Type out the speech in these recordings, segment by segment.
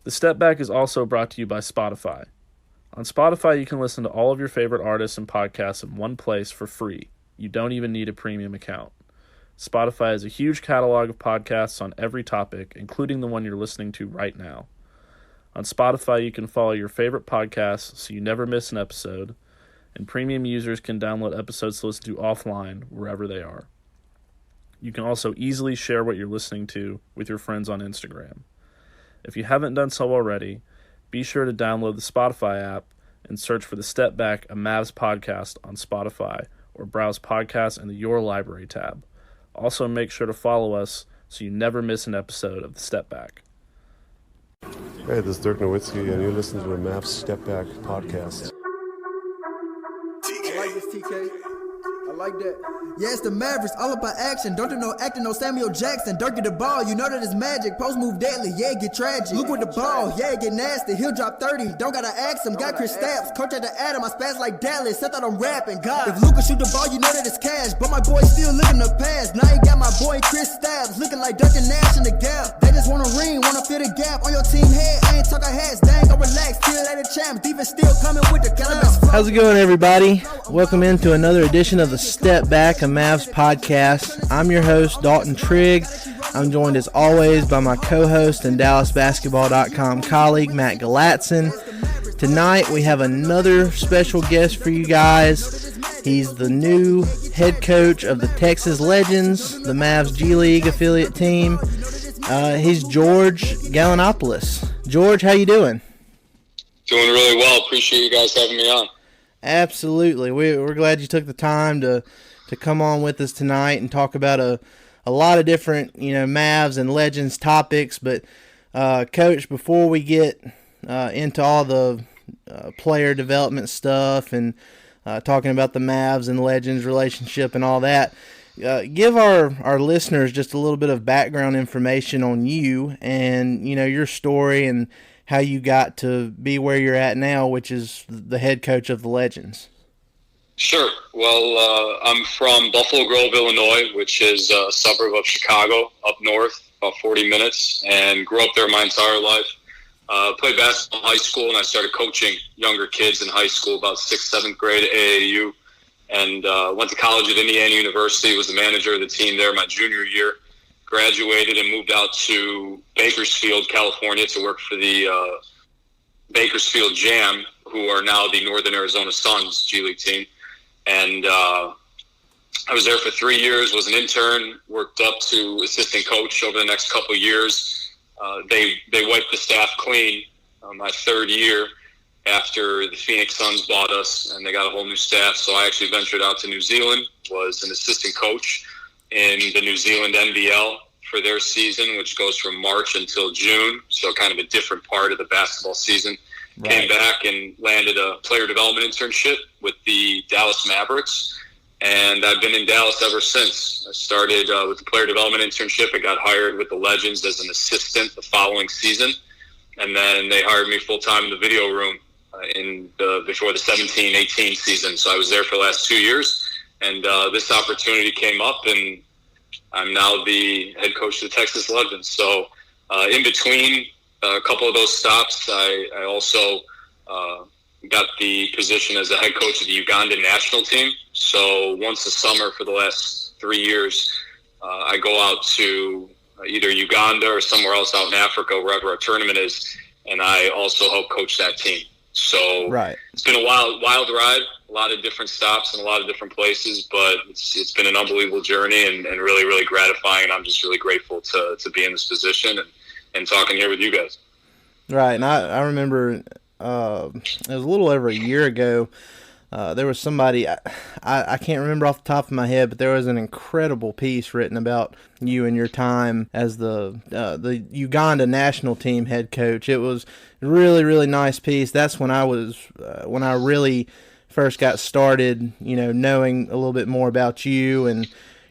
The Step Back is also brought to you by Spotify. On Spotify, you can listen to all of your favorite artists and podcasts in one place for free. You don't even need a premium account. Spotify has a huge catalog of podcasts on every topic, including the one you're listening to right now. On Spotify, you can follow your favorite podcasts so you never miss an episode, and premium users can download episodes to listen to offline wherever they are. You can also easily share what you're listening to with your friends on Instagram. If you haven't done so already, be sure to download the Spotify app and search for The Step Back, a Mavs podcast on Spotify, or browse podcasts in the Your Library tab. Also, make sure to follow us so you never miss an episode of The Step Back. Hey, this is Dirk Nowitzki, and you listen to the Mavs Step Back podcast. I like this, TK. I like that. Yeah, it's the Mavericks, all about action. Don't do no acting, no Samuel Jackson. Dirk get the ball, you know that it's magic. Post move deadly, yeah, get tragic. Luke with the ball, yeah, get nasty. He'll drop 30, don't gotta ask him. Got Chris Stapps, coach at the Adam. I spaz like Dallas, I thought I'm rapping. God, if Luka shoot the ball, you know that it's cash. But my boy still looking to pass. Now he got my boy Chris Stapps, looking like Duncan Nash in the gap. They just wanna ring, wanna fill the gap on your team head. I ain't talking hats, dang, go relax. Still at the champs, defense still coming with the cannabis. How's it going, everybody? Welcome into another edition of the Step Back, a Mavs podcast. I'm your host, Dalton Trigg. I'm joined as always by my co-host and DallasBasketball.com colleague, Matt Galatzan. Tonight we have another special guest for you guys. He's the new head coach of the Texas Legends, the Mavs G League affiliate team. He's George Galanopoulos. George, how you doing? Doing really well. Appreciate you guys having me on. Absolutely. We're glad you took the time to come on with us tonight and talk about a lot of different, Mavs and Legends topics. But, Coach, before we get into all the player development stuff and talking about the Mavs and Legends relationship and all that, give our listeners just a little bit of background information on you and, your story and how you got to be where you're at now, which is the head coach of the Legends. Sure. Well, I'm from Buffalo Grove, Illinois, which is a suburb of Chicago, up north, about 40 minutes, and grew up there my entire life. Played basketball in high school, and I started coaching younger kids in high school, about 6th, 7th grade at AAU, and went to college at Indiana University, was the manager of the team there my junior year. Graduated and moved out to Bakersfield, California to work for the Bakersfield Jam, who are now the Northern Arizona Suns G League team. And I was there for 3 years, was an intern, worked up to assistant coach over the next couple of years. They wiped the staff clean my third year after the Phoenix Suns bought us, and they got a whole new staff. So I actually ventured out to New Zealand, was an assistant coach in the New Zealand NBL for their season, which goes from March until June, so kind of a different part of the basketball season. Right. Came back and landed a player development internship with the Dallas Mavericks, and I've been in Dallas ever since. I started with the player development internship. I got hired with the Legends as an assistant the following season, and then they hired me full-time in the video room before the 17-18 season. So I was there for the last 2 years, and this opportunity came up, and I'm now the head coach of the Texas Legends. So in between a couple of those stops, I also got the position as the head coach of the Ugandan national team. So once a summer for the last 3 years, I go out to either Uganda or somewhere else out in Africa, wherever our tournament is, and I also help coach that team. So right. It's been a wild ride, a lot of different stops in a lot of different places, but it's been an unbelievable journey and really, really gratifying. And I'm just really grateful to be in this position and talking here with you guys. Right. And I remember it was a little over a year ago. There was somebody, I can't remember off the top of my head, but there was an incredible piece written about you and your time as the Uganda national team head coach. It was a really, really nice piece. That's when I really first got started, knowing a little bit more about you and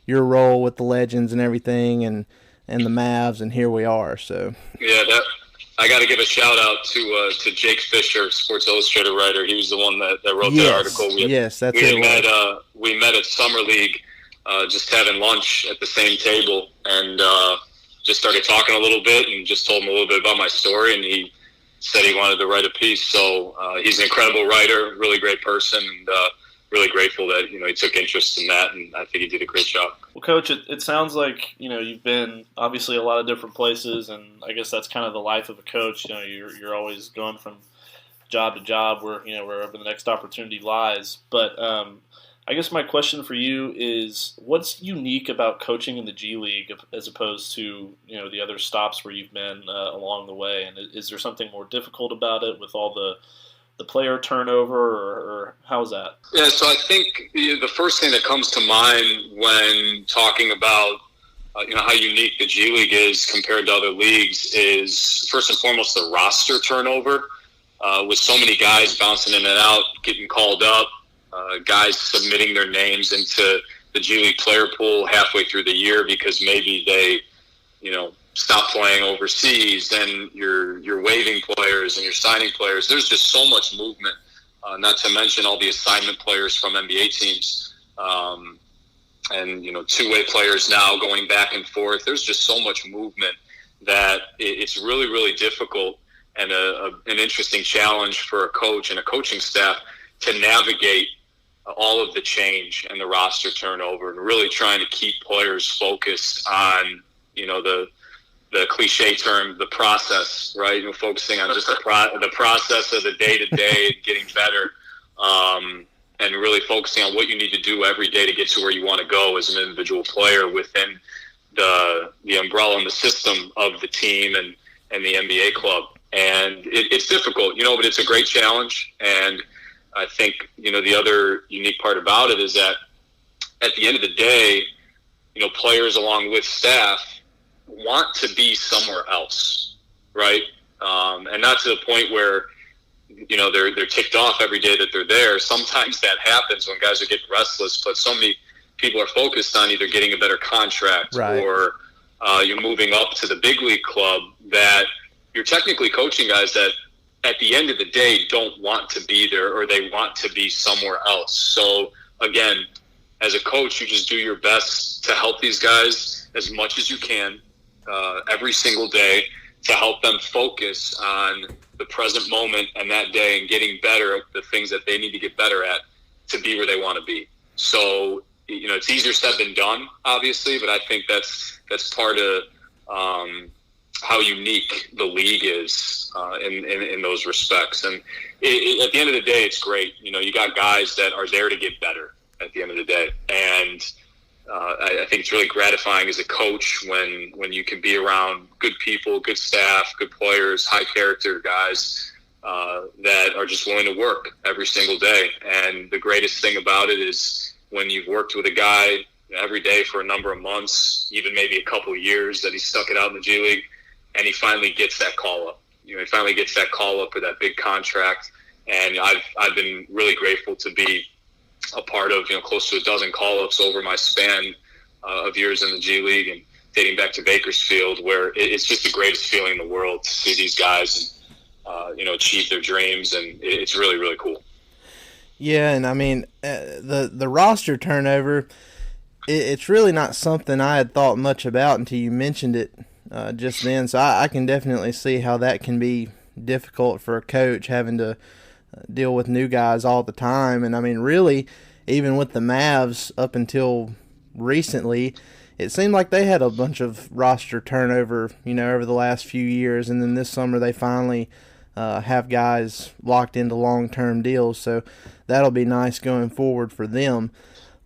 your role with the Legends and everything and the Mavs, and here we are. So yeah, I got to give a shout out to Jake Fisher, Sports Illustrated writer. He was the one that wrote that article. We met at Summer League, just having lunch at the same table, and just started talking a little bit, and just told him a little bit about my story. And he said he wanted to write a piece. So he's an incredible writer, really great person, and really grateful that he took interest in that, and I think he did a great job. Well, Coach, it sounds like you've been obviously a lot of different places, and I guess that's kind of the life of a coach. You're always going from job to job, where wherever the next opportunity lies. But I guess my question for you is, what's unique about coaching in the G League as opposed to the other stops where you've been along the way? And is there something more difficult about it with all the player turnover, or how's that? Yeah, so I think the first thing that comes to mind when talking about how unique the G League is compared to other leagues is first and foremost the roster turnover. With so many guys bouncing in and out, getting called up, guys submitting their names into the G League player pool halfway through the year because maybe they, stop playing overseas, then you're waiving players and you're signing players. There's just so much movement, not to mention all the assignment players from NBA teams, and two-way players now going back and forth. There's just so much movement that it's really, really difficult and an interesting challenge for a coach and a coaching staff to navigate all of the change and the roster turnover, and really trying to keep players focused on the cliche term, the process, right? Focusing on just the process of the day-to-day, getting better, and really focusing on what you need to do every day to get to where you want to go as an individual player within the umbrella and the system of the team and the NBA club. And it's difficult, but it's a great challenge. And I think, the other unique part about it is that at the end of the day, players along with staff want to be somewhere else, right? And not to the point where, they're ticked off every day that they're there. Sometimes that happens when guys are getting restless, but so many people are focused on either getting a better contract, right, or you're moving up to the big league club, that you're technically coaching guys that at the end of the day don't want to be there, or they want to be somewhere else. So again, as a coach, you just do your best to help these guys as much as you can every single day, to help them focus on the present moment and that day, and getting better at the things that they need to get better at to be where they want to be. So, it's easier said than done, obviously, but I think that's part of how unique the league is in those respects. And at the end of the day, it's great. You got guys that are there to get better at the end of the day. And I think it's really gratifying as a coach when you can be around good people, good staff, good players, high character guys that are just willing to work every single day. And the greatest thing about it is when you've worked with a guy every day for a number of months, even maybe a couple of years, that he stuck it out in the G League, and he finally gets that call up. He finally gets that call up for that big contract. And I've been really grateful to be a part of close to a dozen call-ups over my span of years in the G League, and dating back to Bakersfield, where it's just the greatest feeling in the world to see these guys achieve their dreams, and it's really, really cool. Yeah, and I mean the roster turnover, it's really not something I had thought much about until you mentioned it just then. So I can definitely see how that can be difficult for a coach, having to deal with new guys all the time. And I mean, really, even with the Mavs up until recently, it seemed like they had a bunch of roster turnover, over the last few years. And then this summer they finally have guys locked into long-term deals. So that'll be nice going forward for them.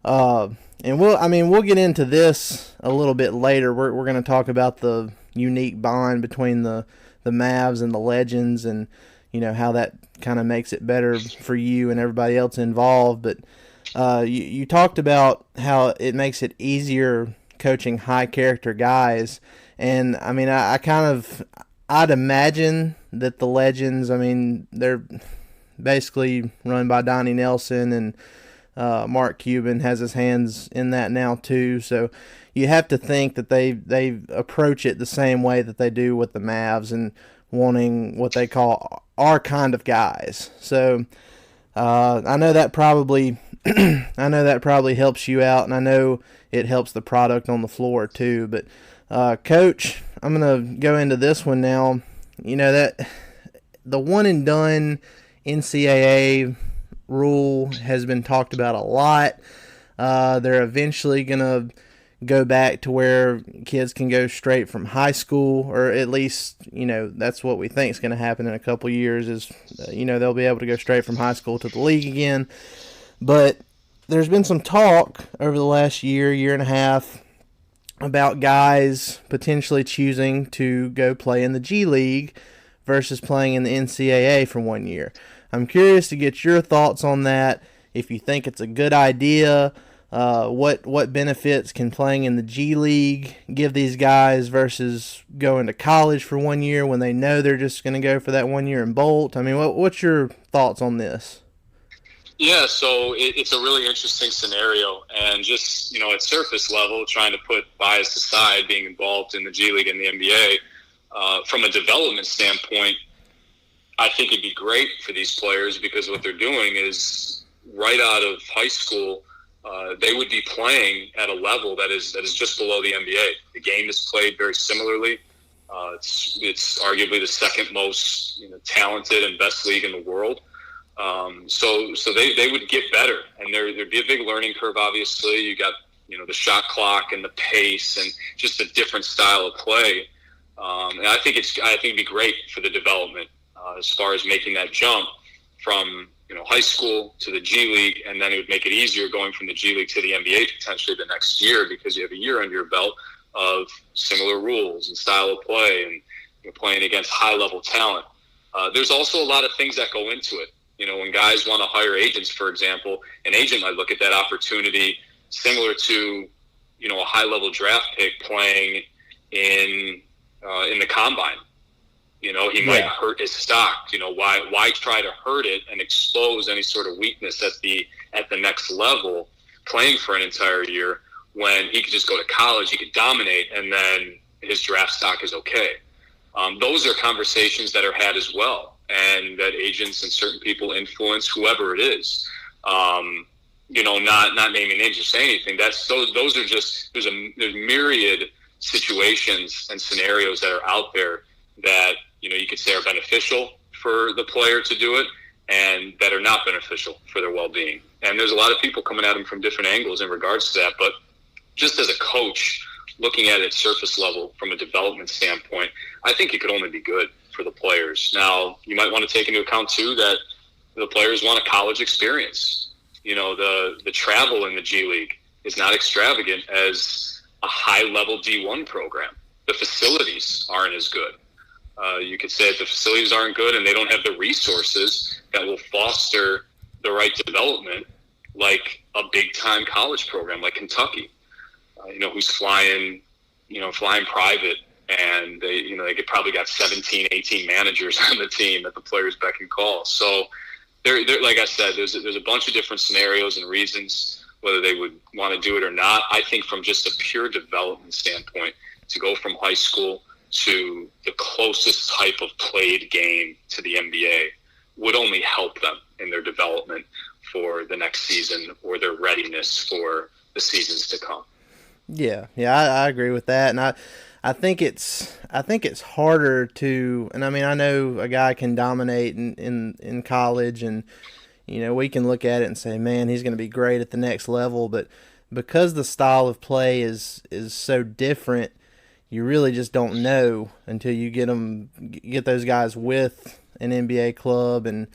And we'll get into this a little bit later. We're going to talk about the unique bond between the Mavs and the Legends, and how that kind of makes it better for you and everybody else involved. But you talked about how it makes it easier coaching high character guys, and I mean I'd imagine that the Legends, they're basically run by Donnie Nelson, and Mark Cuban has his hands in that now too. So you have to think that they approach it the same way that they do with the Mavs, and wanting what they call our kind of guys. So I know that probably helps you out, and I know it helps the product on the floor too. But Coach, I'm gonna go into this one now. That the one and done NCAA rule has been talked about a lot. They're eventually going to go back to where kids can go straight from high school, or at least, that's what we think is going to happen in a couple years is, they'll be able to go straight from high school to the league again. But there's been some talk over the last year and a half about guys potentially choosing to go play in the G League versus playing in the NCAA for 1 year. I'm curious to get your thoughts on that, if you think it's a good idea. What benefits can playing in the G League give these guys versus going to college for 1 year when they know they're just going to go for that 1 year and bolt? I mean, what's your thoughts on this? Yeah, so it's a really interesting scenario, and just, at surface level, trying to put bias aside, being involved in the G League and the NBA, from a development standpoint, I think it'd be great for these players because what they're doing is right out of high school, they would be playing at a level that is just below the NBA. The game is played very similarly. It's arguably the second most talented and best league in the world. So they would get better, and there'd be a big learning curve. Obviously, you got the shot clock and the pace and just a different style of play. And I think it'd be great for the development as far as making that jump from high school to the G League, and then it would make it easier going from the G League to the NBA potentially the next year because you have a year under your belt of similar rules and style of play, and you're playing against high level talent. There's also a lot of things that go into it. When guys want to hire agents, for example, an agent might look at that opportunity similar to, a high-level draft pick playing in the combine. He might hurt his stock. Why try to hurt it and expose any sort of weakness at the next level playing for an entire year when he could just go to college, he could dominate, and then his draft stock is okay. Those are conversations that are had as well, and that agents and certain people influence whoever it is. Not naming names or saying anything. Those are just there's myriad situations and scenarios that are out there that you could say are beneficial for the player to do it, and that are not beneficial for their well-being. And there's a lot of people coming at them from different angles in regards to that. But just as a coach, looking at it surface level from a development standpoint, I think it could only be good for the players. Now, you might want to take into account too that the players want a college experience. The travel in the G League is not extravagant as a high-level D1 program. The facilities aren't as good. You could say that the facilities aren't good and they don't have the resources that will foster the right development like a big-time college program like Kentucky, who's flying private, and they could probably got 17, 18 managers on the team at the players' beck and call. So they're like I said, there's a bunch of different scenarios and reasons whether they would want to do it or not. I think from just a pure development standpoint, to go from high school to the closest type of played game to the NBA would only help them in their development for the next season or their readiness for the seasons to come. Yeah, I agree with that, and I think it's harder to, and I mean, I know a guy can dominate in college, and we can look at it and say, man, he's going to be great at the next level, but because the style of play is so different, you really just don't know until you get those guys with an NBA club and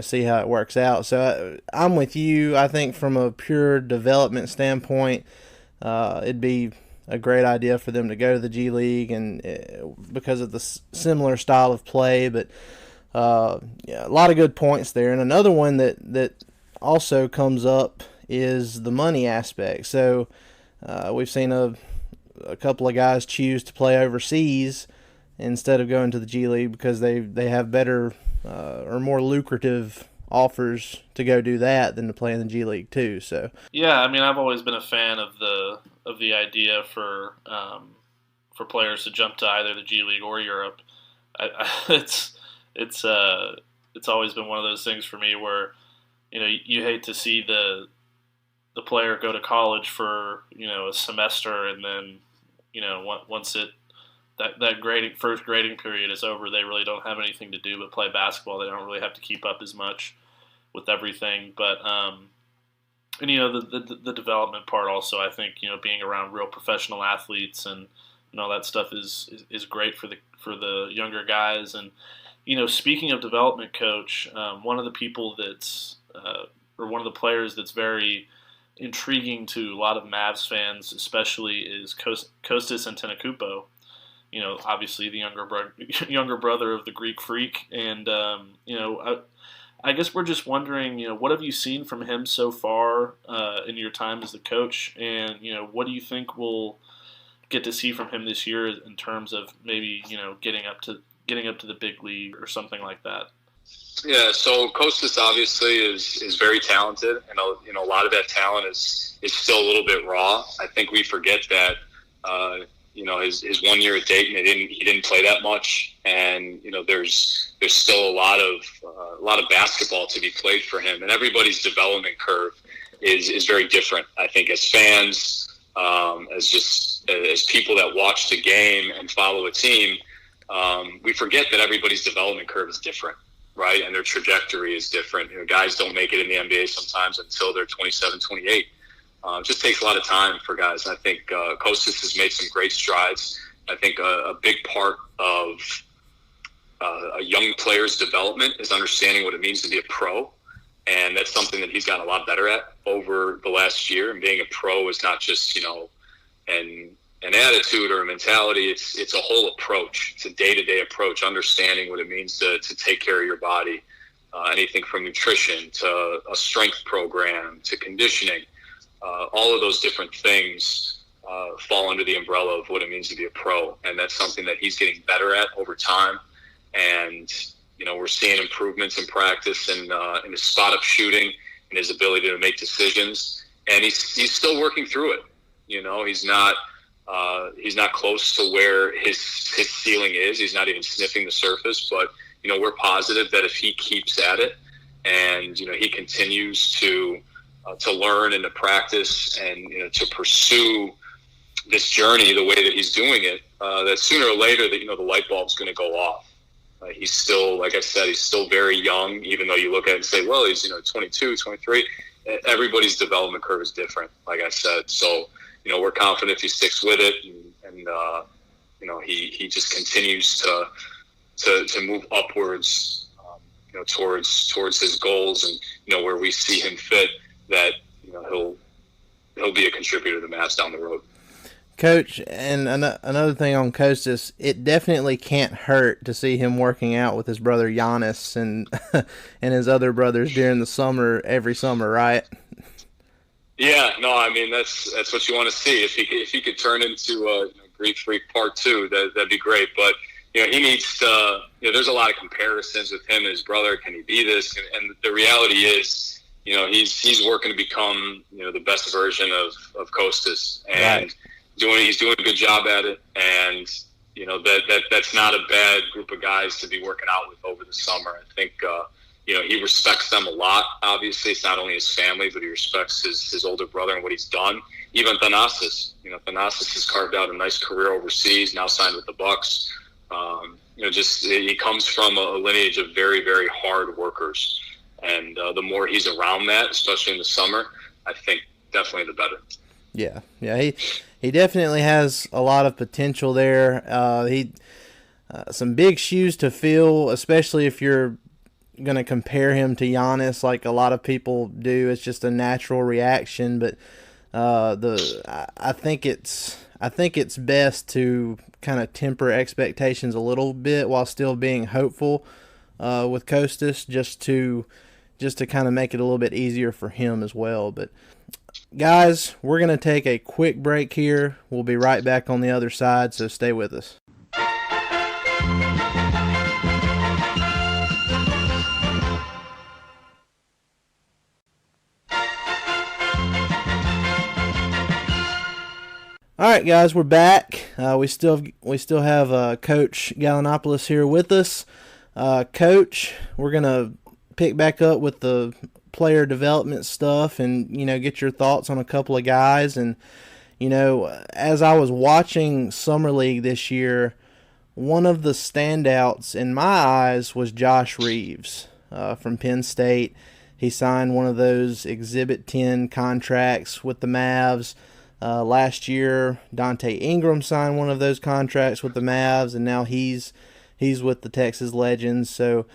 see how it works out. So I'm with you. I think from a pure development standpoint, it'd be a great idea for them to go to the G League, and because of the similar style of play. But a lot of good points there. And another one that also comes up is the money aspect. So we've seen a couple of guys choose to play overseas instead of going to the G League because they have better or more lucrative offers to go do that than to play in the G League too. So yeah, I mean, I've always been a fan of the idea for players to jump to either the G League or Europe. It's always been one of those things for me where you hate to see the player go to college for a semester, and then once it that first grading period is over. They really don't have anything to do but play basketball. They don't really have to keep up as much with everything. But and the development part also, I think being around real professional athletes and all that stuff is great for the younger guys. And speaking of development, Coach, one of the people that's or one of the players that's very intriguing to a lot of Mavs fans, especially, is Kostas Antetokounmpo. Obviously the younger brother of the Greek Freak, and I guess we're just wondering, what have you seen from him so far in your time as the coach, and what do you think we'll get to see from him this year in terms of maybe getting up to the big league or something like that? Yeah, so Kostas obviously is very talented, and a lot of that talent is still a little bit raw. I think we forget that his 1 year at Dayton, he didn't play that much, and there's still a lot of basketball to be played for him, and everybody's development curve is very different. I think as fans, as people that watch the game and follow a team, we forget that everybody's development curve is different. Right, and their trajectory is different. Guys don't make it in the NBA sometimes until they're 27, 28. It just takes a lot of time for guys. And I think Kostas has made some great strides. I think a big part of a young player's development is understanding what it means to be a pro, and that's something that he's gotten a lot better at over the last year. And being a pro is not just an attitude or a mentality. It's a whole approach. It's a day-to-day approach, understanding what it means to take care of your body, anything from nutrition to a strength program to conditioning. All of those different things fall under the umbrella of what it means to be a pro, and that's something that he's getting better at over time. And we're seeing improvements in practice and in his spot-up shooting and his ability to make decisions, and he's still working through it. He's not close to where his ceiling is. He's not even sniffing the surface, but we're positive that if he keeps at it and he continues to learn and to practice and to pursue this journey the way that he's doing it, that sooner or later that the light bulb's going to go off. He's still, like I said, he's still very young, even though you look at it and say, well, he's 22, 23. Everybody's development curve is different, like I said. So we're confident if he sticks with it, and he just continues to move upwards, towards his goals, and where we see him fit, that he'll be a contributor to the Mavs down the road. Coach, and another thing on Kostas, it definitely can't hurt to see him working out with his brother Giannis and and his other brothers during the summer, every summer, right? Yeah, no, I mean that's what you want to see. If he could turn into Greek Freak Part 2, that'd be great. But he needs to. There's a lot of comparisons with him and his brother. Can he be this? And the reality is, he's working to become the best version of Kostas, and right. He's doing a good job at it. And that's not a bad group of guys to be working out with over the summer. I think. He respects them a lot. Obviously, it's not only his family, but he respects his older brother and what he's done. Even Thanasis. Thanasis has carved out a nice career overseas, now signed with the Bucks. He comes from a lineage of very, very hard workers. And the more he's around that, especially in the summer, I think definitely the better. Yeah. He definitely has a lot of potential there. Some big shoes to fill, especially if you're going to compare him to Giannis like a lot of people do. It's just a natural reaction, but I think it's best to kind of temper expectations a little bit while still being hopeful with Kostas, just to kind of make it a little bit easier for him as well. But guys, we're going to take a quick break here. We'll be right back on the other side, so stay with us. All right, guys, we're back. We still have Coach Galanopoulos here with us. Coach, we're gonna pick back up with the player development stuff, and get your thoughts on a couple of guys. And as I was watching Summer League this year, one of the standouts in my eyes was Josh Reaves from Penn State. He signed one of those Exhibit 10 contracts with the Mavs. Last year, Dante Ingram signed one of those contracts with the Mavs, and now he's with the Texas Legends. So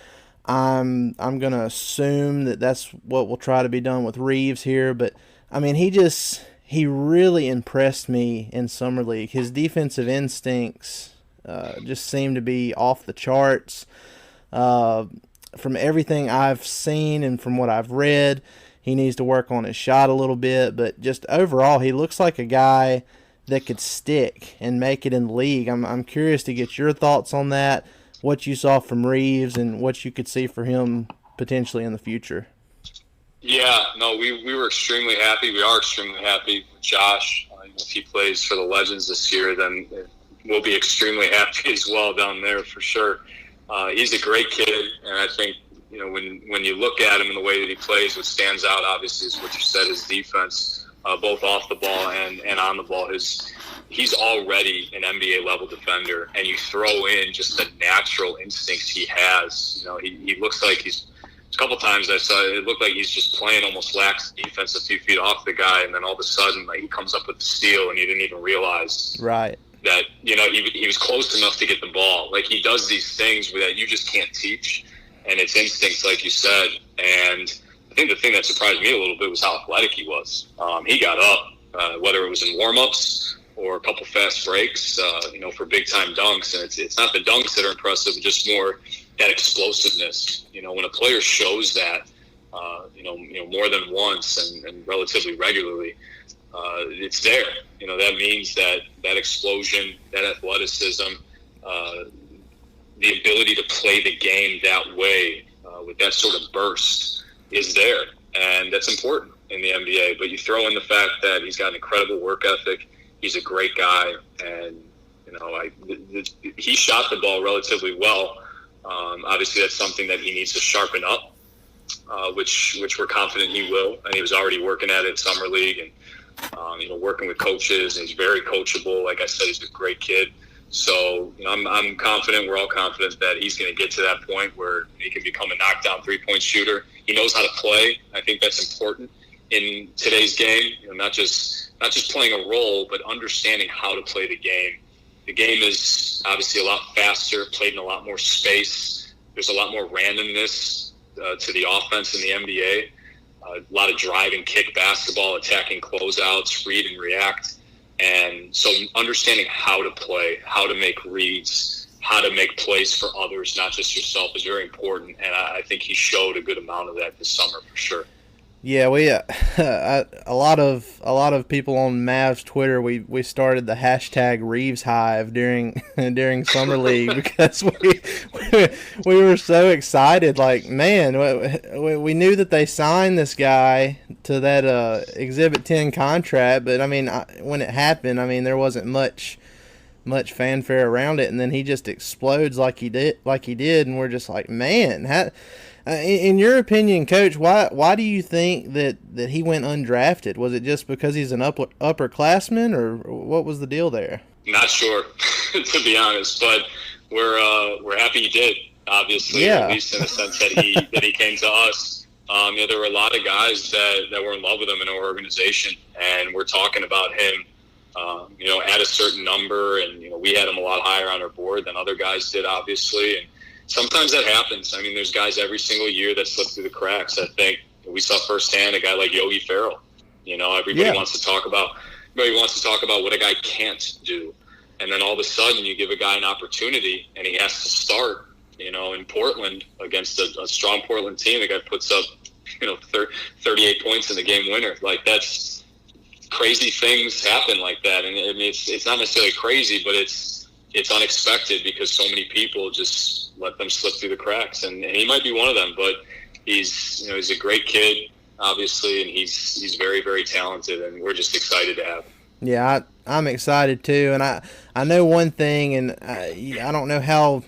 I'm gonna assume that that's what will try to be done with Reaves here. But I mean, he really impressed me in summer league. His defensive instincts just seem to be off the charts. From everything I've seen and from what I've read, he needs to work on his shot a little bit, but just overall, he looks like a guy that could stick and make it in the league. I'm curious to get your thoughts on that, what you saw from Reaves and what you could see for him potentially in the future. Yeah, no, we were extremely happy. We are extremely happy with Josh. If he plays for the Legends this year, then we'll be extremely happy as well down there for sure. He's a great kid, and I think, when you look at him in the way that he plays, what stands out obviously is what you said, his defense, both off the ball and on the ball. He's already an NBA level defender, and you throw in just the natural instincts he has. He looks like a couple times I saw it looked like he's just playing almost lax defense a few feet off the guy, and then all of a sudden he comes up with the steal, and you didn't even realize. Right. That he was close enough to get the ball. Like, he does these things that you just can't teach, and it's instincts, like you said. And I think the thing that surprised me a little bit was how athletic he was. He got up, whether it was in warm-ups or a couple fast breaks, for big-time dunks. And it's not the dunks that are impressive, just more that explosiveness. When a player shows that, more than once and relatively regularly, it's there. That means that explosion, that athleticism, the ability to play the game that way with that sort of burst is there. And that's important in the NBA. But you throw in the fact that he's got an incredible work ethic. He's a great guy. And, he shot the ball relatively well. Obviously, that's something that he needs to sharpen up, which we're confident he will. And he was already working at it in Summer League and, working with coaches, and he's very coachable. Like I said, he's a great kid. So I'm confident, we're all confident that he's going to get to that point where he can become a knockdown three-point shooter. He knows how to play. I think that's important in today's game. Not just playing a role, but understanding how to play the game. The game is obviously a lot faster, played in a lot more space. There's a lot more randomness to the offense in the NBA. A lot of drive and kick basketball, attacking closeouts, read and react. And so understanding how to play, how to make reads, how to make plays for others, not just yourself, is very important. And I think he showed a good amount of that this summer for sure. Yeah, we a lot of people on Mavs Twitter. We started the hashtag Reaves Hive during summer league because we were so excited. Like, man, we knew that they signed this guy to that Exhibit 10 contract, but I mean, when it happened, I mean, there wasn't much fanfare around it, and then he just explodes like he did, and we're just like, man, in your opinion, Coach, why do you think that he went undrafted? Was it just because he's an upperclassman, or what was the deal there? Not sure, to be honest, but we're happy he did. Obviously, yeah. At least in the sense that he came to us. There were a lot of guys that were in love with him in our organization, and we're talking about him. At a certain number, and we had him a lot higher on our board than other guys did, obviously, and sometimes that happens. I mean, there's guys every single year that slip through the cracks. I think we saw firsthand a guy like Yogi Ferrell. Everybody wants to talk about what a guy can't do, and then all of a sudden you give a guy an opportunity and he has to start. In Portland against a strong Portland team, the guy puts up 38 points in the game winner. Like, that's crazy things happen like that, and it's not necessarily crazy, but it's unexpected because so many people just let them slip through the cracks, and he might be one of them. But he's a great kid, obviously, and he's very, very talented, and we're just excited to have him. Yeah, I'm excited too, and I know one thing, and I don't know how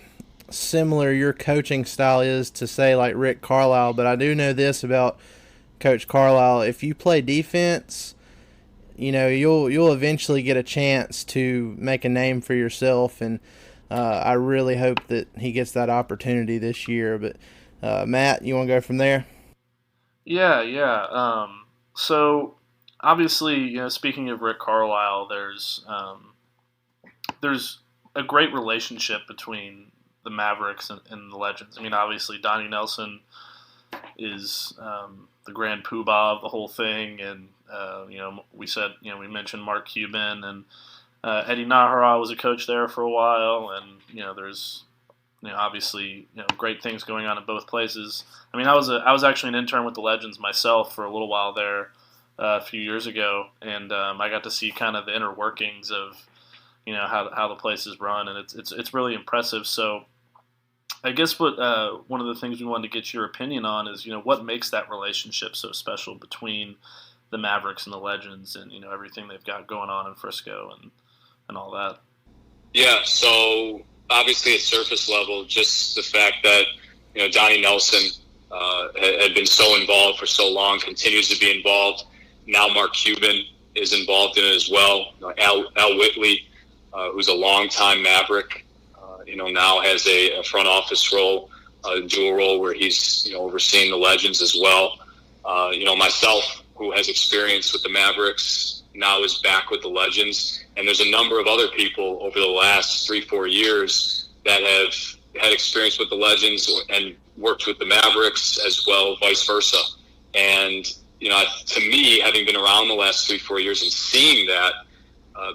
similar your coaching style is to, say, like Rick Carlisle, but I do know this about Coach Carlisle: if you play defense, you'll eventually get a chance to make a name for yourself. And I really hope that he gets that opportunity this year. But Matt, you want to go from there? Yeah. So obviously, speaking of Rick Carlisle, there's a great relationship between the Mavericks and the Legends. I mean, obviously, Donnie Nelson is the grand poobah of the whole thing, and we mentioned Mark Cuban, and Eddie Nahara was a coach there for a while, and there's obviously great things going on in both places. I mean, I was actually an intern with the Legends myself for a little while there a few years ago, and I got to see kind of the inner workings of how the place is run, and it's really impressive. So I guess what one of the things we wanted to get your opinion on is what makes that relationship so special between the Mavericks and the Legends, and everything they've got going on in Frisco and all that. Yeah, so obviously at surface level, just the fact that Donnie Nelson had been so involved for so long, continues to be involved. Now Mark Cuban is involved in it as well. Al Whitley, who's a longtime Maverick, now has a front office role, a dual role where he's overseeing the Legends as well. Myself, who has experience with the Mavericks, now is back with the Legends, and there's a number of other people over the last 3-4 years that have had experience with the Legends and worked with the Mavericks as well, vice versa. And to me, having been around the last 3-4 years and seeing that,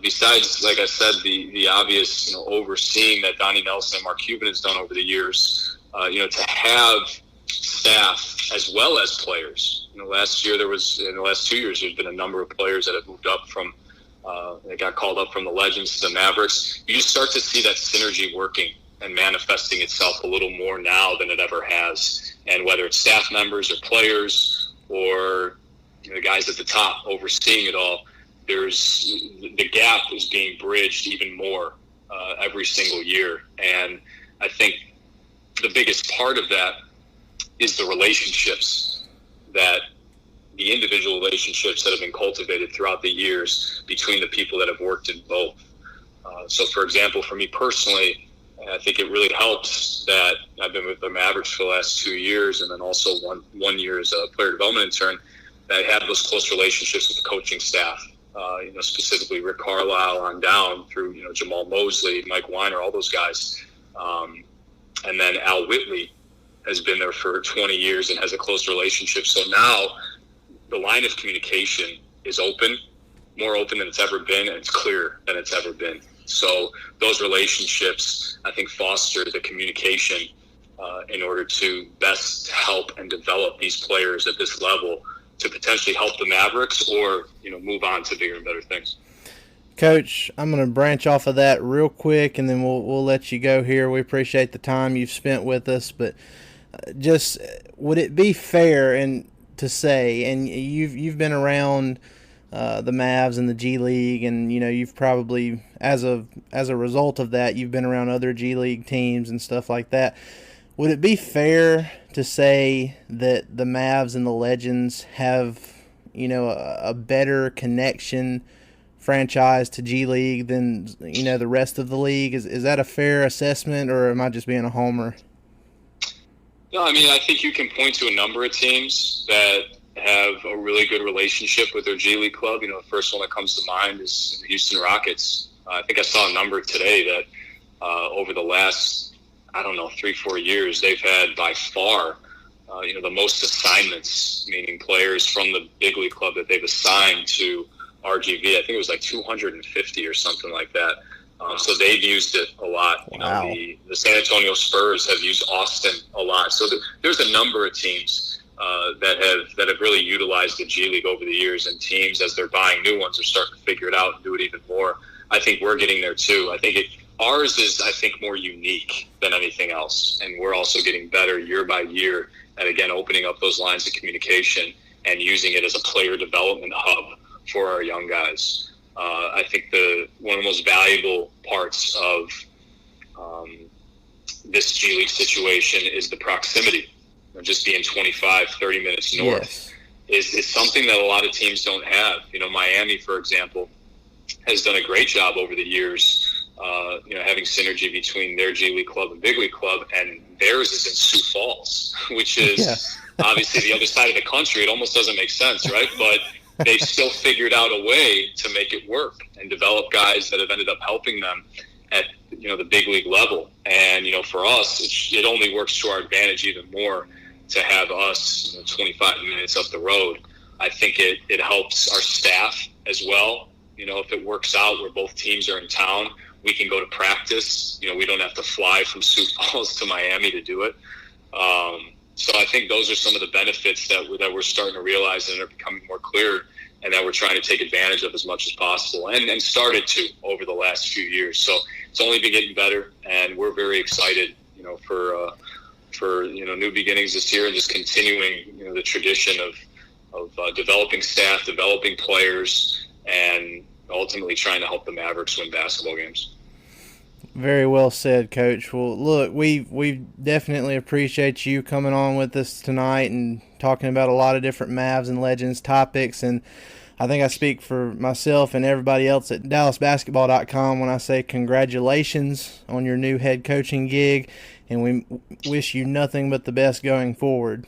besides, like I said, the obvious, overseeing that Donnie Nelson and Mark Cuban has done over the years, to have staff as well as players. Last year in the last 2 years, there's been a number of players that have moved up from, that got called up from the Legends to the Mavericks. You just start to see that synergy working and manifesting itself a little more now than it ever has. And whether it's staff members or players or the guys at the top overseeing it all, the gap is being bridged even more every single year. And I think the biggest part of that is the relationships, that the individual relationships that have been cultivated throughout the years between the people that have worked in both. So, for example, for me personally, I think it really helps that I've been with the Mavericks for the last 2 years, and then also one year as a player development intern, that I have those close relationships with the coaching staff. Specifically Rick Carlisle on down through Jamal Mosley, Mike Weiner, all those guys, and then Al Whitley has been there for 20 years and has a close relationship. So now the line of communication is open, more open than it's ever been, and it's clearer than it's ever been. So those relationships, I think, foster the communication in order to best help and develop these players at this level to potentially help the Mavericks or move on to bigger and better things. Coach, I'm going to branch off of that real quick, and then we'll let you go here. We appreciate the time you've spent with us, but just would it be fair to say, and you've been around the Mavs and the G League, and you've probably as a result of that, you've been around other G League teams and stuff like that. Would it be fair to say that the Mavs and the Legends have a better connection franchise to G League than the rest of the league? Is that a fair assessment, or am I just being a homer? No, I mean, I think you can point to a number of teams that have a really good relationship with their G League club. The first one that comes to mind is the Houston Rockets. I think I saw a number today that over the last, 3-4 years, they've had by far, the most assignments, meaning players from the big league club that they've assigned to RGV. I think it was like 250 or something like that. So they've used it a lot. Wow. The San Antonio Spurs have used Austin a lot. So there's a number of teams that have really utilized the G League over the years, and teams, as they're buying new ones, are starting to figure it out and do it even more. I think we're getting there too. I think ours is, more unique than anything else, and we're also getting better year by year at, again, opening up those lines of communication and using it as a player development hub for our young guys. I think one of the most valuable parts of this G League situation is the proximity. Just being 25, 30 minutes north is something that a lot of teams don't have. Miami, for example, has done a great job over the years having synergy between their G League club and Big League club, and theirs is in Sioux Falls, which is obviously the other side of the country. It almost doesn't make sense, right? But they've still figured out a way to make it work and develop guys that have ended up helping them at the big league level. And for us, it only works to our advantage even more to have us 25 minutes up the road. I think it helps our staff as well. If it works out where both teams are in town, we can go to practice. We don't have to fly from Sioux Falls to Miami to do it. So I think those are some of the benefits that we're starting to realize and are becoming more clear, and that we're trying to take advantage of as much as possible, and started to over the last few years. So it's only been getting better, and we're very excited, for new beginnings this year, and just continuing, the tradition of developing staff, developing players, and ultimately trying to help the Mavericks win basketball games. Very well said, Coach. Well, look, we definitely appreciate you coming on with us tonight and talking about a lot of different Mavs and Legends topics. And I think I speak for myself and everybody else at DallasBasketball.com when I say congratulations on your new head coaching gig, and we wish you nothing but the best going forward.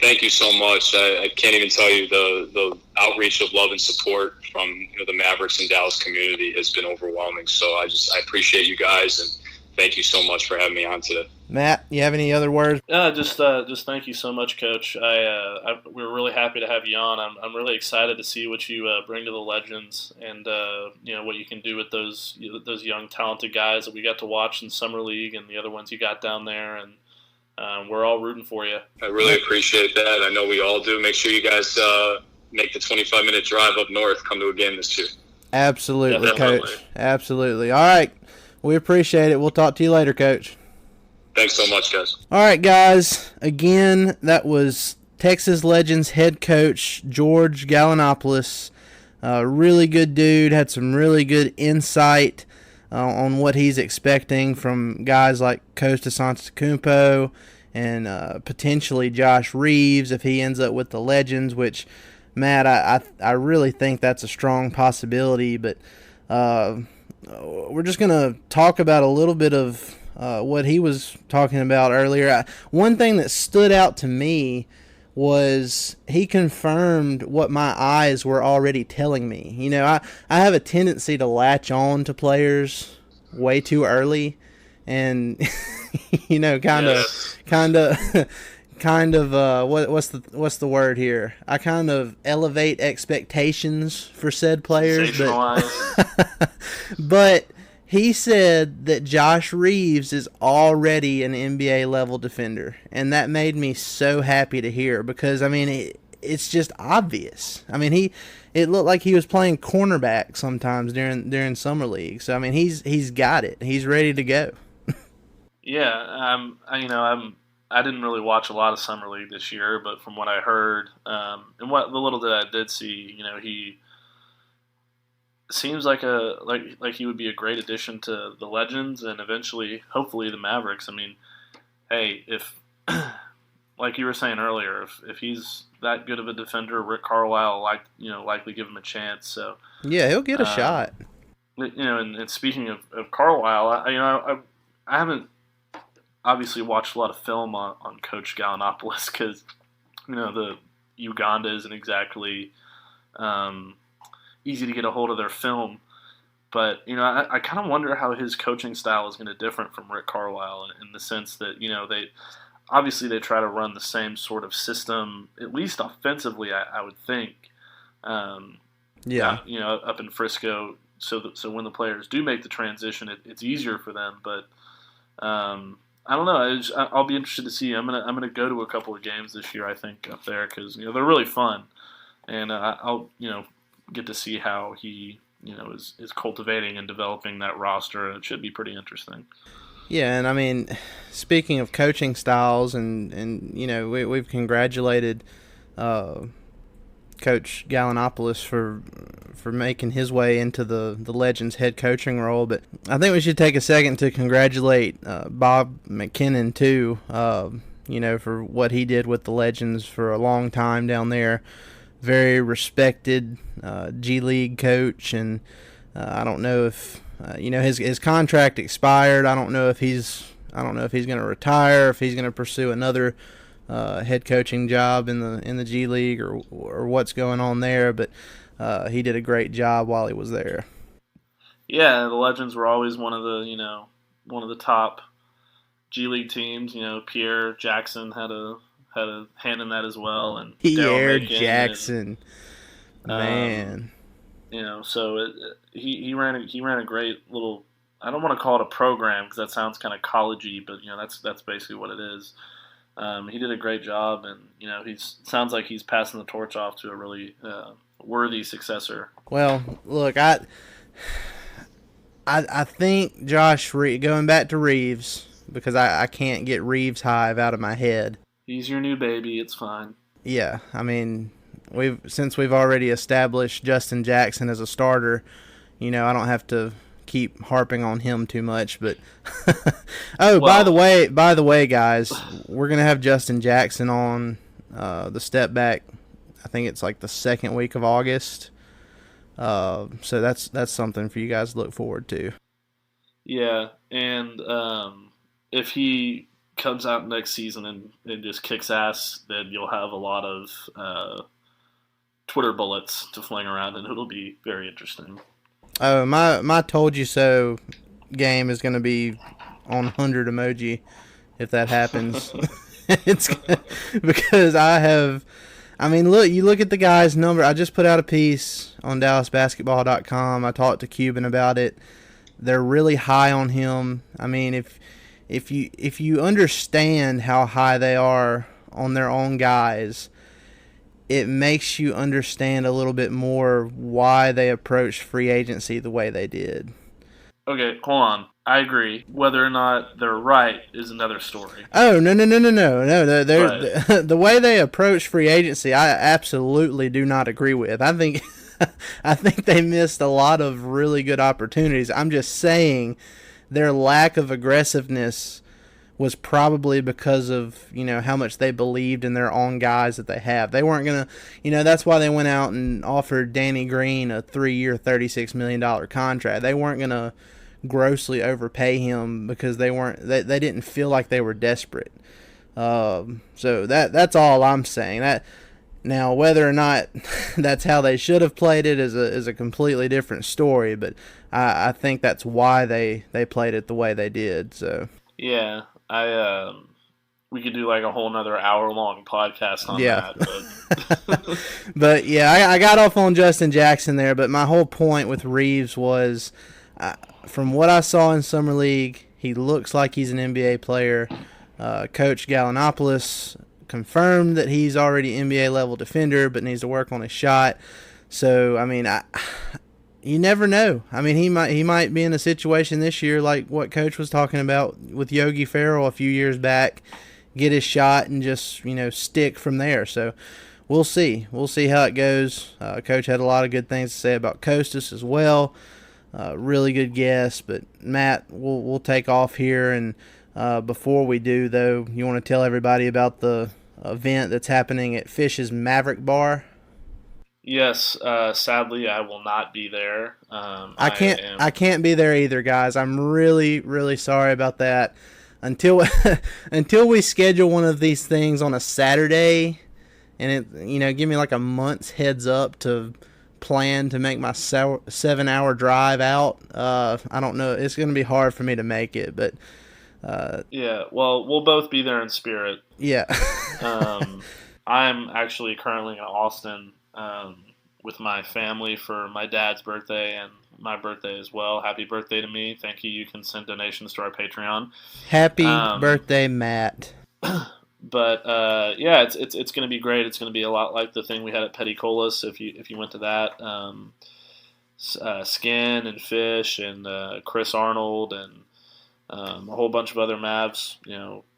Thank you so much. I can't even tell you the outreach of love and support from the Mavericks and Dallas community has been overwhelming. So I appreciate you guys, and thank you so much for having me on today. Matt, you have any other words? Just thank you so much, Coach. We're really happy to have you on. I'm really excited to see what you bring to the Legends, and what you can do with those young talented guys that we got to watch in Summer League, and the other ones you got down there, and we're all rooting for you. I really appreciate that. I know we all do. Make sure you guys make the 25-minute drive up north. Come to a game this year. Absolutely, Coach. Absolutely. All right. We appreciate it. We'll talk to you later, Coach. Thanks so much, guys. All right, guys. Again, that was Texas Legends head coach George Galanopoulos. Really good dude. Had some really good insight on what he's expecting from guys like Kostas Antetokounmpo and potentially Josh Reaves if he ends up with the Legends, which, Matt, I really think that's a strong possibility. But we're just going to talk about a little bit of what he was talking about earlier. One thing that stood out to me was he confirmed what my eyes were already telling me. I have a tendency to latch on to players way too early, and what's the word here? I kind of elevate expectations for said players, but he said that Josh Reaves is already an NBA level defender, and that made me so happy to hear because it's just obvious. It looked like he was playing cornerback sometimes during summer league. So he's got it. He's ready to go. Yeah, I didn't really watch a lot of summer league this year, but from what I heard and what the little that I did see, he seems like he would be a great addition to the Legends and eventually, hopefully, the Mavericks. Hey, if like you were saying earlier, if he's that good of a defender, Rick Carlisle likely give him a chance. So yeah, he'll get a shot. And speaking of Carlisle, I haven't obviously watched a lot of film on Coach Galanopoulos because the Uganda isn't exactly easy to get a hold of their film, but I kind of wonder how his coaching style is going to differ from Rick Carlisle in the sense that they try to run the same sort of system, at least offensively, I would think. Up in Frisco, so when the players do make the transition, it's easier for them. But I don't know. I'll be interested to see. I'm gonna go to a couple of games this year, I think, up there because they're really fun, and I'll get to see how he is cultivating and developing that roster. It should be pretty interesting. Yeah, and speaking of coaching styles, and we've congratulated Coach Galanopoulos for making his way into the Legends head coaching role, but I think we should take a second to congratulate Bob McKinnon too. For what he did with the Legends for a long time down there. Very respected G League coach, and I don't know if his contract expired. I don't know if he's going to retire, if he's going to pursue another head coaching job in the G League or what's going on there. But he did a great job while he was there. Yeah, the Legends were always one of the top G League teams. Pierre Jackson had a hand in that as well, and Pierre Jackson, man. So he ran a great little. I don't want to call it a program because that sounds kind of collegey, but that's basically what it is. He did a great job, and sounds like he's passing the torch off to a really worthy successor. Well, look, I think Josh Reaves, going back to Reaves, because I can't get Reaves Hive out of my head. He's your new baby. It's fine. Yeah, I mean, since we've already established Justin Jackson as a starter, I don't have to keep harping on him too much. But by the way, guys, we're gonna have Justin Jackson on the step back. I think it's like the second week of August. So that's something for you guys to look forward to. Yeah, and if he comes out next season and just kicks ass, then you'll have a lot of Twitter bullets to fling around, and it'll be very interesting. Oh, my told you so game is going to be on 100 emoji if that happens. It's because you look at the guy's number. I just put out a piece on DallasBasketball.com. I talked to Cuban about it. They're really high on him. I mean, if you understand how high they are on their own guys, it makes you understand a little bit more why they approached free agency the way they did. Okay, hold on. I agree. Whether or not they're right is another story. Oh, no. The way they approach free agency, I absolutely do not agree with. I think they missed a lot of really good opportunities. I'm just saying their lack of aggressiveness was probably because of, how much they believed in their own guys that they have. They weren't going to, that's why they went out and offered Danny Green a 3-year, $36 million contract. They weren't going to grossly overpay him because they didn't feel like they were desperate. So that's all I'm saying. That now, whether or not that's how they should have played it is a completely different story, but I think that's why they played it the way they did. So yeah, we could do like a whole nother hour-long podcast on that. But, but yeah, I got off on Justin Jackson there, but my whole point with Reaves was, from what I saw in Summer League, he looks like he's an NBA player. Coach Galanopoulos confirmed that he's already NBA-level defender, but needs to work on his shot. So, I mean, you never know. I mean, he might be in a situation this year like what Coach was talking about with Yogi Ferrell a few years back, get his shot and just, stick from there. So we'll see. We'll see how it goes. Coach had a lot of good things to say about Kostas as well. Really good guess. But, Matt, we'll take off here. And before we do, though, you want to tell everybody about the event that's happening at Fish's Maverick Bar? Yes, sadly, I will not be there. I can't be there either, guys. I'm really, really sorry about that. Until we schedule one of these things on a Saturday, and it give me like a month's heads up to plan to make my 7-hour drive out. I don't know. It's going to be hard for me to make it, but yeah. Well, we'll both be there in spirit. Yeah. I'm actually currently in Austin with my family for my dad's birthday and my birthday as well. Happy birthday to me. Thank you. You can send donations to our Patreon. Happy birthday, Matt. But yeah, it's going to be great. It's going to be a lot like the thing we had at Petticolas. If you went to that, Skin and Fish and Chris Arnold and a whole bunch of other Mavs,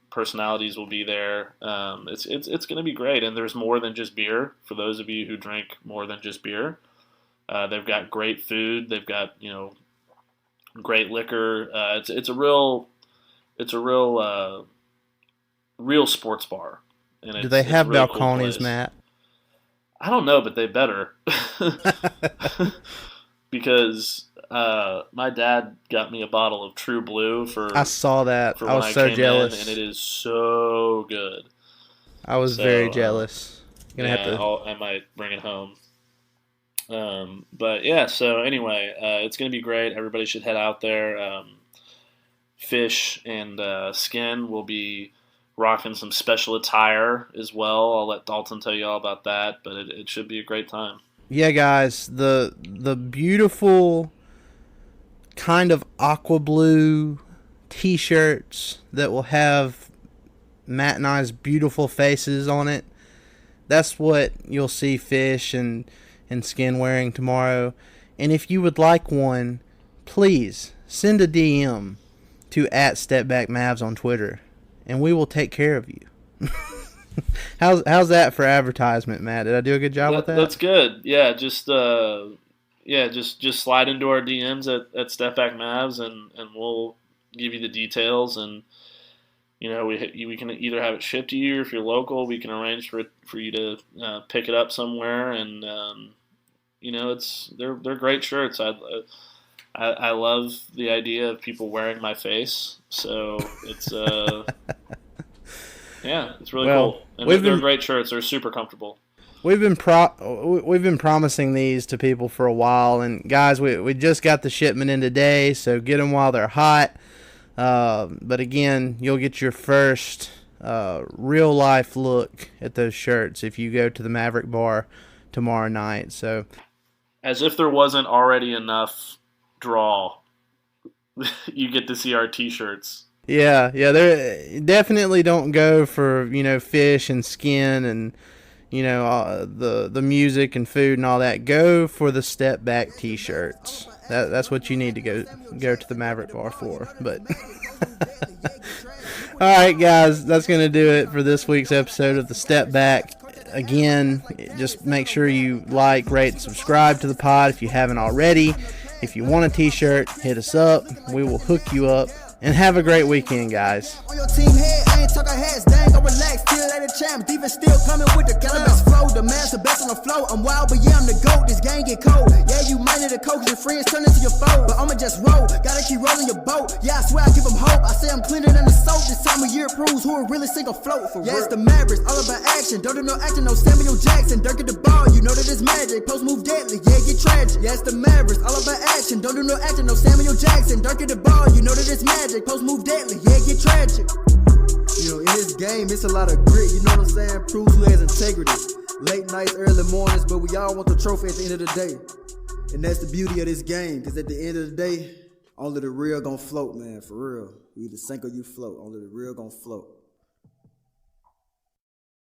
personalities will be there. It's going to be great, and there's more than just beer. For those of you who drink more than just beer, they've got great food. They've got great liquor. It's a real sports bar. And do they have really balconies, cool, Matt? I don't know, but they better. Because my dad got me a bottle of True Blue for. I saw that. For I was so jealous, and it is so good. I was very jealous. I might bring it home. But yeah, so anyway, it's going to be great. Everybody should head out there. Fish and Skin will be rocking some special attire as well. I'll let Dalton tell you all about that, but it should be a great time. Yeah, guys, the beautiful kind of aqua blue T-shirts that will have Matt and I's beautiful faces on it. That's what you'll see Fish and Skin wearing tomorrow. And if you would like one, please send a DM to @StepBackMavs on Twitter, and we will take care of you. How's that for advertisement, Matt? Did I do a good job with that? That's good. Yeah, just slide into our DMs at Step Back Mavs, and we'll give you the details. And we can either have it shipped to you, or if you're local, we can arrange for you to pick it up somewhere. And they're great shirts. I love the idea of people wearing my face, so it's yeah, it's really cool. And they're great shirts. They're super comfortable. We've been promising these to people for a while, and guys, we just got the shipment in today, so get them while they're hot. But again, you'll get your first real life look at those shirts if you go to the Maverick Bar tomorrow night. So, as if there wasn't already enough draw, you get to see our T-shirts. Yeah, they definitely don't go for Fish and Skin and the music and food and all that. Go for the Step Back T-shirts. That's what you need to go to the Maverick Bar for. But all right, guys, that's gonna do it for this week's episode of the Step Back. Again, just make sure you like, rate, and subscribe to the pod if you haven't already. If you want a T-shirt, hit us up. We will hook you up. And have a great weekend, guys. On your team head, I ain't talking heads, dang, go relax, still at the champ, defense still coming with the Galanopoulos flow, the man's the best on the flow, I'm wild, but yeah, I'm the GOAT, this game get cold, yeah, you might need a coach, your friends turn into your foe, but I'ma just roll, gotta keep rolling your boat, yeah, I swear I give them hope, I say I'm cleaner than the soap, this time of year proves who will really sink or float, for yeah, real. It's the Mavericks, all about action, don't do no acting, no Samuel Jackson, Dirk at the ball, you know that it's magic, post move deadly, yeah, get tragic, yeah, it's the Mavericks, all about action, don't do no acting, no Samuel Jackson, Dirk at the ball, you know that it's magic, post move deadly, yeah, get tragic. In this game, it's a lot of grit, you know what I'm saying? Proves who has integrity. Late nights, early mornings, but we all want the trophy at the end of the day. And that's the beauty of this game, because at the end of the day, only the real gonna float, man, for real. You either sink or you float, only the real gonna float.